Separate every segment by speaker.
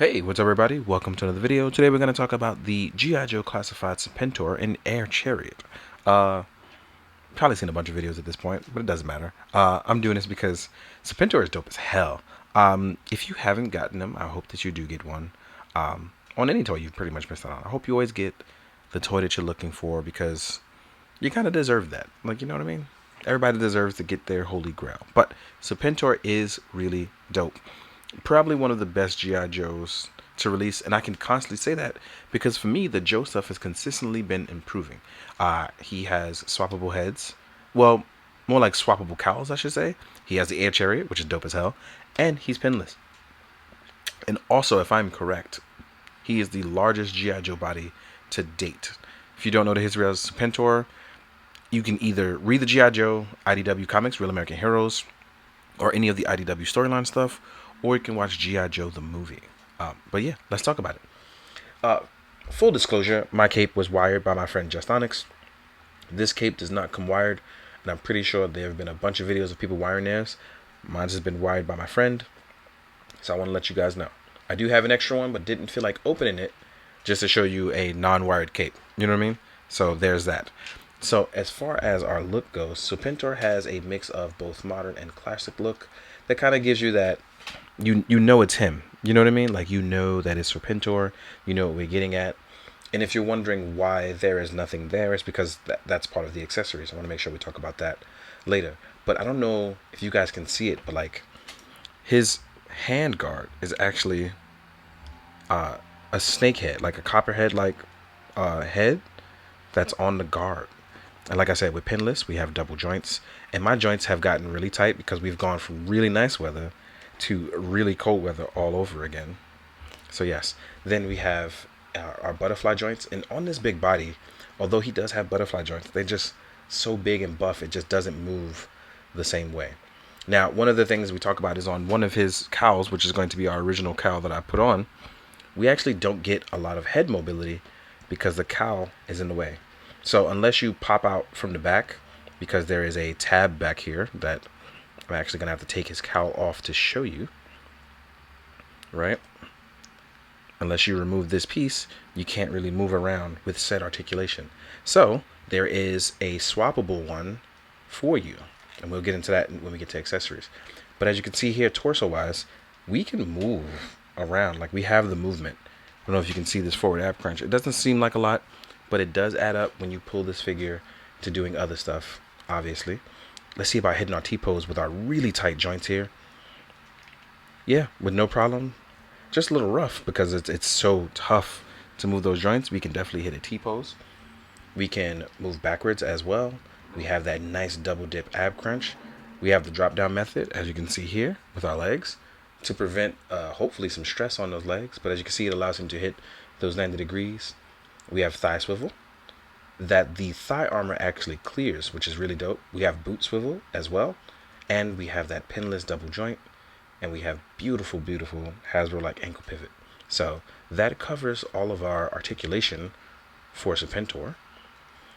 Speaker 1: Hey, what's up everybody? Welcome to another video. Today we're going to talk about the G.I. Joe classified Serpentor and Air Chariot. Probably seen a bunch of videos at this point, but it doesn't matter. I'm doing this because Serpentor is dope as hell. If you haven't gotten them, I hope that you do get one. On any toy you've pretty much missed out on. I hope you always get the toy that you're looking for because you kind of deserve that. Like, you know what I mean? Everybody deserves to get their holy grail. But Serpentor is really dope. Probably one of the best G.I. Joes to release, and I can constantly say that because for me, the Joe stuff has consistently been improving. He has swappable heads. Well, more like swappable cowls, I should say. He has the Air Chariot, which is dope as hell, and he's pinless. And also, if I'm correct, he is the largest G.I. Joe body to date. If you don't know the history of Serpentor, you can either read the G.I. Joe IDW comics, Real American Heroes, or any of the IDW storyline stuff, or you can watch G.I. Joe the movie. But yeah, let's talk about it. Full disclosure, my cape was wired by my friend Just Onyx. This cape does not come wired, and I'm pretty sure there have been a bunch of videos of people wiring theirs. Mine has been wired by my friend, so I want to let you guys know. I do have an extra one, but didn't feel like opening it just to show you a non-wired cape. You know what I mean? So there's that. So as far as our look goes, Serpentor has a mix of both modern and classic look that kind of gives you that you know it's him. You know what I mean? Like, you know that it's Serpentor. You know what we're getting at. And if you're wondering why there is nothing there, it's because that's part of the accessories. I want to make sure we talk about that later. But I don't know if you guys can see it, but like his hand guard is actually a snake head, like a copperhead like head that's on the guard. And like I said, with pinless, we have double joints. And my joints have gotten really tight because we've gone from really nice weather to really cold weather all over again. So yes, then we have our butterfly joints. And on this big body, although he does have butterfly joints, they're just so big and buff, it just doesn't move the same way. Now, one of the things we talk about is on one of his cowls, which is going to be our original cowl that I put on, we actually don't get a lot of head mobility because the cowl is in the way. So unless you pop out from the back, because there is a tab back here that I'm actually going to have to take his cowl off to show you, right? Unless you remove this piece, you can't really move around with said articulation. So there is a swappable one for you, and we'll get into that when we get to accessories. But as you can see here, torso-wise, we can move around. Like, we have the movement. I don't know if you can see this forward ab crunch. It doesn't seem like a lot, but it does add up when you pull this figure to doing other stuff, obviously. Let's see about hitting our T-pose with our really tight joints here. Yeah, with no problem. Just a little rough because it's so tough to move those joints. We can definitely hit a T-pose. We can move backwards as well. We have that nice double dip ab crunch. We have the drop down method, as you can see here, with our legs to prevent hopefully some stress on those legs. But as you can see, it allows him to hit those 90 degrees. We have thigh swivel that the thigh armor actually clears, which is really dope. We have boot swivel as well, and we have that pinless double joint, and we have beautiful Hasbro like ankle pivot. So that covers all of our articulation for Serpentor.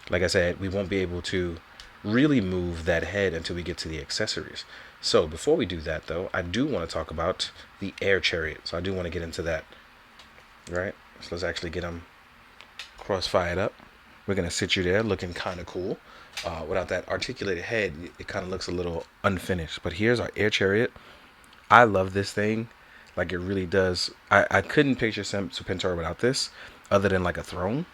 Speaker 1: Like I said, we won't be able to really move that head until we get to the accessories. So before we do that though, I do want to talk about the Air Chariot. So I do want to get into that, right? So let's actually get him cross-fired up. We're going to sit you there looking kind of cool. Without that articulated head, it kind of looks a little unfinished. But here's our Air Chariot. I love this thing. Like, it really does. I couldn't picture Serpentor without this, other than like a throne.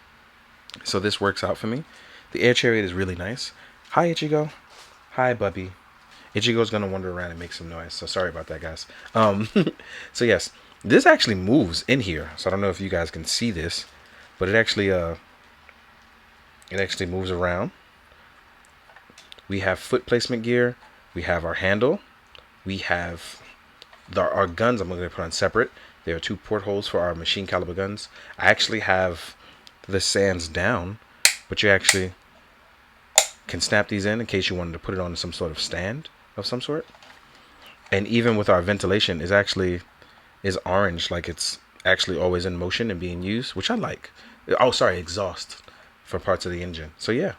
Speaker 1: So this works out for me. The Air Chariot is really nice. Hi, Ichigo. Hi, Bubby. Ichigo's going to wander around and make some noise. So sorry about that, guys. So yes, this actually moves in here. So I don't know if you guys can see this, but it actually moves around. We have foot placement gear. We have our handle. We have our guns. I'm going to put on separate. There are 2 portholes for our machine caliber guns. I actually have the sands down, but you actually can snap these in case you wanted to put it on some sort of stand of some sort. And even with our ventilation is orange, like it's actually always in motion and being used, which I like. Oh, sorry, exhaust for parts of the engine. So yeah,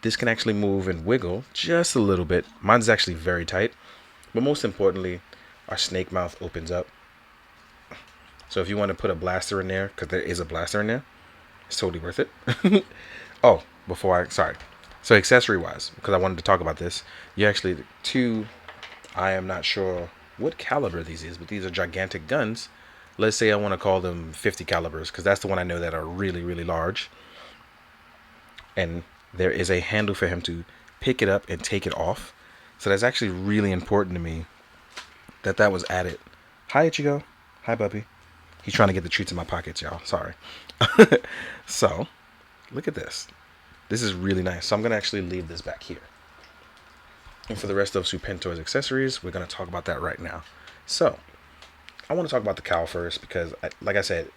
Speaker 1: this can actually move and wiggle just a little bit. Mine's actually very tight, but most importantly, our snake mouth opens up. So if you want to put a blaster in there, because there is a blaster in there, it's totally worth it. Oh, sorry. So accessory wise, because I wanted to talk about this, you actually two. I am not sure what caliber these is, but these are gigantic guns. Let's say I want to call them 50 calibers, because that's the one I know that are really, really large. And there is a handle for him to pick it up and take it off. So that's actually really important to me that was added. Hi, Ichigo. Hi, Bubby. He's trying to get the treats in my pockets, y'all. Sorry. So, look at this. This is really nice. So I'm going to actually leave this back here. And for the rest of Serpentor's accessories, we're going to talk about that right now. So, I want to talk about the cowl first because, like I said,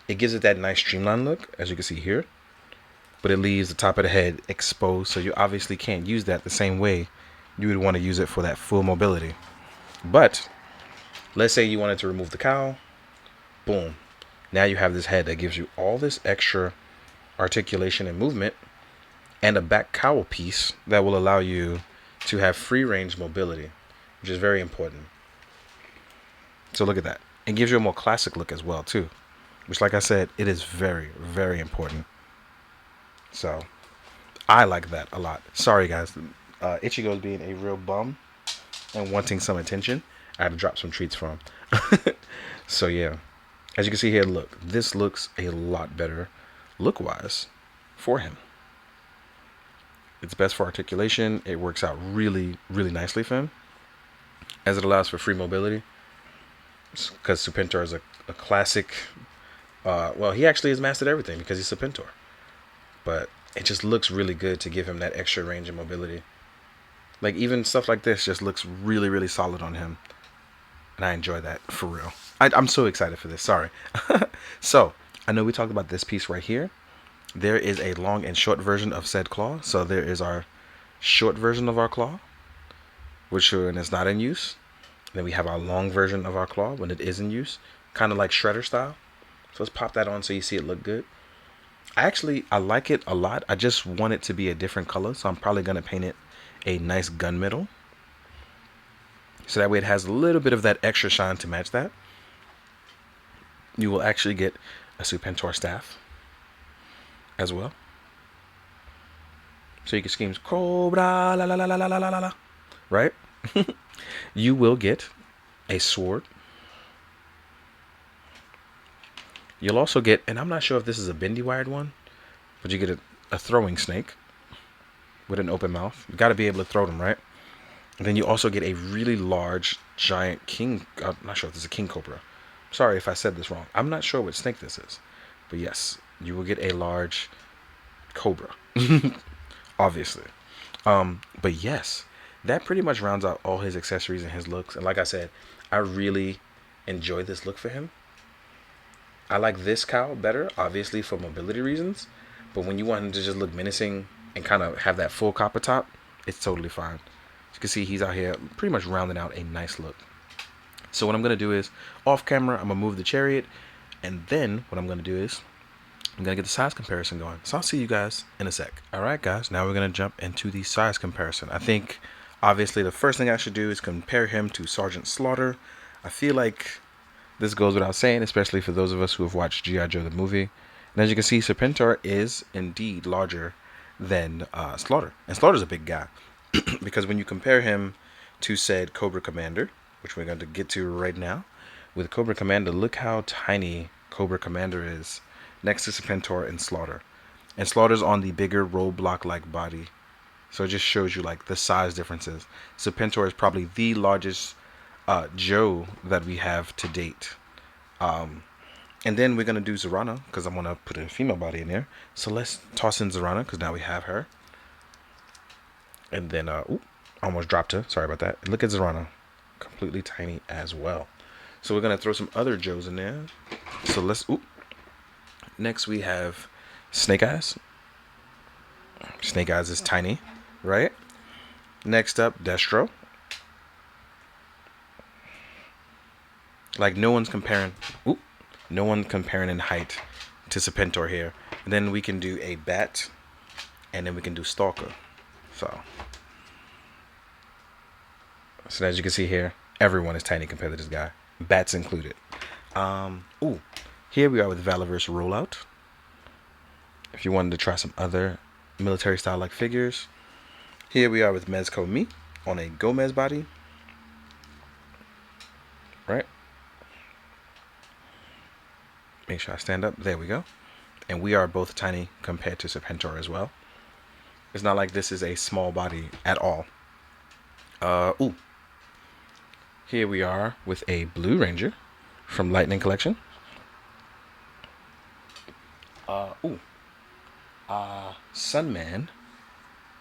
Speaker 1: it gives it that nice streamlined look, as you can see here. But it leaves the top of the head exposed, so you obviously can't use that the same way you would want to use it for that full mobility. But, let's say you wanted to remove the cowl. Boom. Now you have this head that gives you all this extra articulation and movement, and a back cowl piece that will allow you to have free range mobility, which is very important. So look at that. It gives you a more classic look as well too, which, like I said, it is very, very important. So I like that a lot. Sorry guys, Ichigo's being a real bum and wanting some attention. I had to drop some treats for him. So yeah, as you can see here, look, this looks a lot better look wise for him. It's best for articulation. It works out really, really nicely for him, as it allows for free mobility. Because Serpentor is a classic. Well, he actually has mastered everything because he's Serpentor. But it just looks really good to give him that extra range and mobility. Like, even stuff like this just looks really, really solid on him. And I enjoy that, for real. I'm so excited for this. Sorry. So, I know we talked about this piece right here. There is a long and short version of said claw. So there is our short version of our claw, which when it's not in use. Then we have our long version of our claw when it is in use, kind of like Shredder style. So let's pop that on so you see it look good. I like it a lot. I just want it to be a different color, so I'm probably going to paint it a nice gunmetal. So that way it has a little bit of that extra shine to match that. You will actually get a Serpentor staff as well. So you can scream Cobra la la la la la la la la, right? You will get a sword. You'll also get, and I'm not sure if this is a bendy wired one, but you get a throwing snake with an open mouth. You got to be able to throw them, right? And then you also get a really large, giant king. I'm not sure if this is a king cobra. Sorry if I said this wrong. I'm not sure what snake this is. But yes, you will get a large cobra. Obviously. But yes, that pretty much rounds out all his accessories and his looks. And like I said, I really enjoy this look for him. I like this cowl better, obviously, for mobility reasons. But when you want him to just look menacing and kind of have that full copper top, it's totally fine. As you can see, he's out here pretty much rounding out a nice look. So what I'm going to do is, off camera, I'm going to move the Chariot. And then what I'm going to do is, I'm going to get the size comparison going. So I'll see you guys in a sec. Alright guys, now we're going to jump into the size comparison. I think, obviously, the first thing I should do is compare him to Sergeant Slaughter. I feel like this goes without saying, especially for those of us who have watched G.I. Joe the movie. And as you can see, Serpentor is indeed larger than Slaughter. And Slaughter's a big guy. Because when you compare him to said Cobra Commander, which we're going to get to right now, with Cobra Commander, look how tiny Cobra Commander is next to Serpentor and Slaughter. And Slaughter's on the bigger roadblock-like body. So it just shows you like the size differences. Serpentor is probably the largest Joe that we have to date. And then we're going to do Zorana, because I'm going to put a female body in there. So let's toss in Zorana, because now we have her. And then, almost dropped her. Sorry about that. Look at Zorana. Completely tiny as well. So we're going to throw some other Joes in there. So let's, next we have Snake Eyes. Snake Eyes is tiny, right? Next up, Destro. Like no one's comparing in height to Serpentor here. And then we can do a Bat, and then we can do Stalker. So as you can see here, everyone is tiny compared to this guy, Bats included. Ooh, here we are with Valiverse Rollout. If you wanted to try some other military style like figures, here we are with Mezco Me on a Gomez body. Right? Make sure I stand up. There we go. And we are both tiny compared to Serpentor as well. It's not like this is a small body at all. Ooh. Here we are with a Blue Ranger from Lightning Collection. Sunman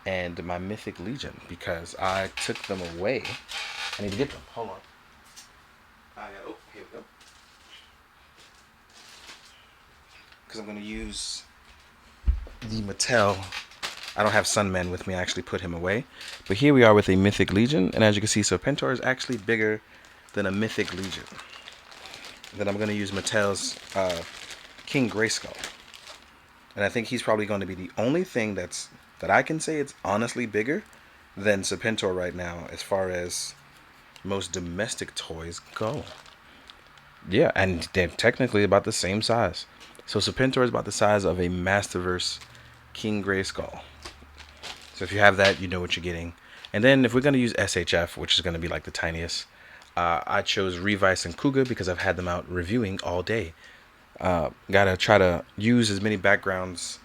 Speaker 1: and my Mythic Legion because I took them away. I need to get them. Hold on. Here we go. Because I'm going to use the Mattel. I don't have Sunman with me. I actually put him away. But here we are with a Mythic Legion. And as you can see, Serpentor is actually bigger than a Mythic Legion. Then I'm going to use Mattel's King Grayskull. And I think he's probably going to be the only thing that I can say it's honestly bigger than Serpentor right now as far as most domestic toys go. Yeah, and they're technically about the same size. So Serpentor is about the size of a Masterverse King Grayskull. So if you have that, you know what you're getting. And then if we're going to use SHF, which is going to be like the tiniest, I chose Revice and Kuga because I've had them out reviewing all day. Gotta try to use as many backgrounds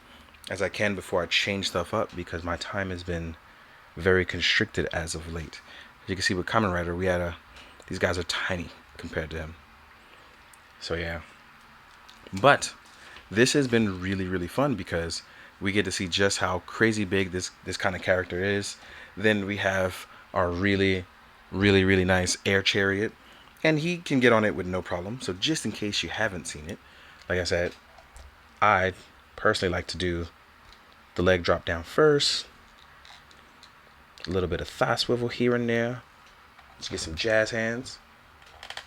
Speaker 1: as I can before I change stuff up because my time has been very constricted as of late. As you can see with Kamen Rider, these guys are tiny compared to him. So yeah. But this has been really, really fun because we get to see just how crazy big this kind of character is. Then we have our really, really, really nice Air Chariot. And he can get on it with no problem. So just in case you haven't seen it, like I said, I personally like to do the leg drop down first. A little bit of thigh swivel here and there. Let's get some jazz hands.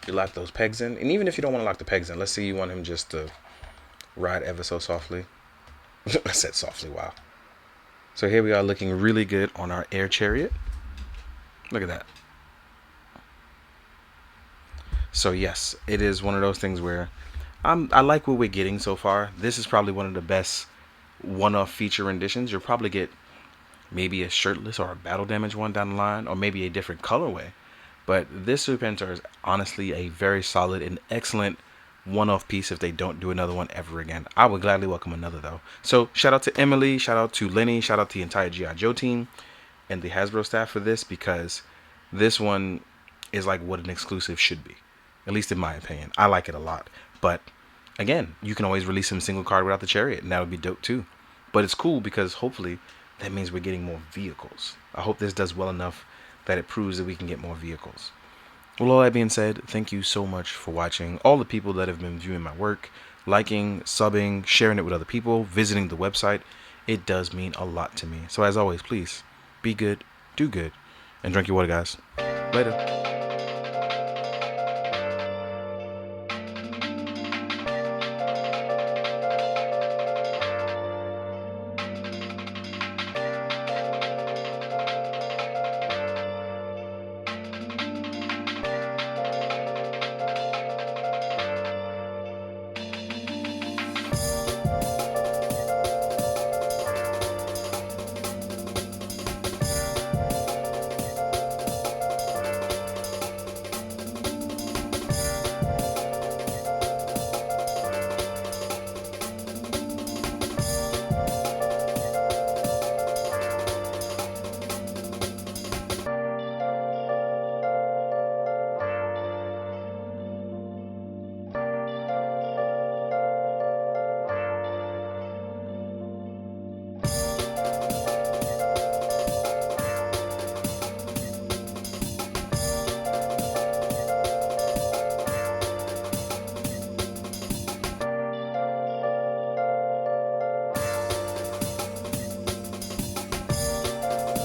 Speaker 1: You lock those pegs in. And even if you don't want to lock the pegs in, let's say you want him just to ride ever so softly. I said softly, wow. So here we are looking really good on our Air Chariot. Look at that. So yes, it is one of those things where I like what we're getting so far. This is probably one of the best one-off feature renditions. You'll probably get maybe a shirtless or a battle damage one down the line, or maybe a different colorway. But this Serpentor is honestly a very solid and excellent one-off piece if they don't do another one ever again. I would gladly welcome another though. So shout out to Emily, shout out to Lenny, shout out to the entire G.I. Joe team and the Hasbro staff for this because this one is like what an exclusive should be. At least in my opinion. I like it a lot. But again, you can always release some single card without the Chariot, and that would be dope too. But it's cool because hopefully that means we're getting more vehicles. I hope this does well enough that it proves that we can get more vehicles. Well, all that being said, thank you so much for watching. All the people that have been viewing my work, liking, subbing, sharing it with other people, visiting the website, it does mean a lot to me. So as always, please be good, do good, and drink your water, guys. Later.